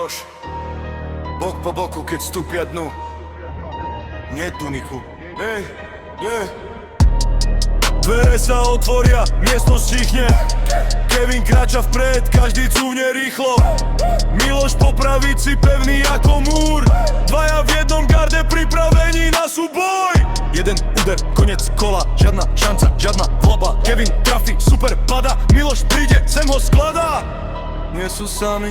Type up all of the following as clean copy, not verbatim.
Miloš, bok po boku, keď stúpia dnu. Nie tuniku. Hej, dvere sa otvoria, miestnosť tichne. Kevin kráča vpred, každý cúvne rýchlo. Miloš po pravici, pevný ako múr. Dvaja v jednom garde, pripravení na súboj. Jeden úder, konec kola, žiadna šanca, žiadna vloba. Kevin trafí, super pada, Miloš príde, sem ho skladá. Nie sú sami,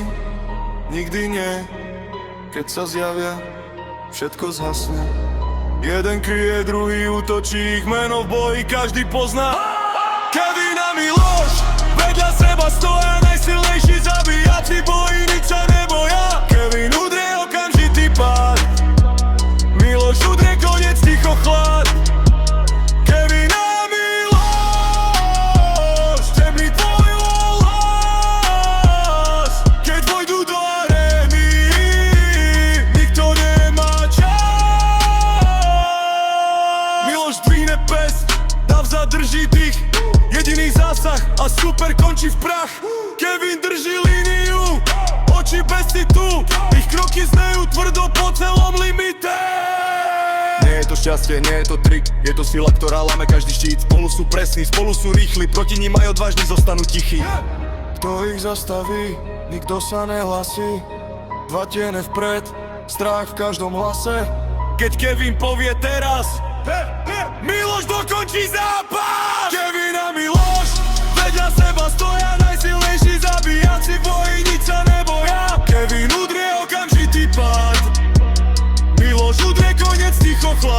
nikdy nie. Keď sa zjavia, všetko zhasne. Jeden kryje, druhý útočí, ich meno v boji každý pozná. Kevin a Miloš, vedľa seba stoja, najsilnejší zabíjaci, boji nič sa neboja. Kevin udrie okamžitý pád, Miloš udrie koniec, ticho chlad. Kevin a Miloš, temný tvoj hlas. Keď vojdu do arény, nikto nemá čas. Miloš dvihne pest, Dav zadrží dých, jediný zásah a super končí v prach. Kevin drží líniu, oči bez citu, ich kroky znejú tvrdo po celom limite. Nie je to šťastie, nie je to trik, je to sila, ktorá láme každý štít. Spolu sú presní, spolu sú rýchli, proti ním aj odvážni zostanú tichí. Kto ich zastaví, nikto sa nehlasí. Dva tiene vpred, strach v každom hlase. Keď Kevin povie teraz, Miloš dokončí zápas. Kevin a Miloš, vedľa seba stoja, najsilnejší zabíjaci, boji nič sa neboja. Kevin udrie okamžitý pád, Miloš udrie koniec, ticho chlad.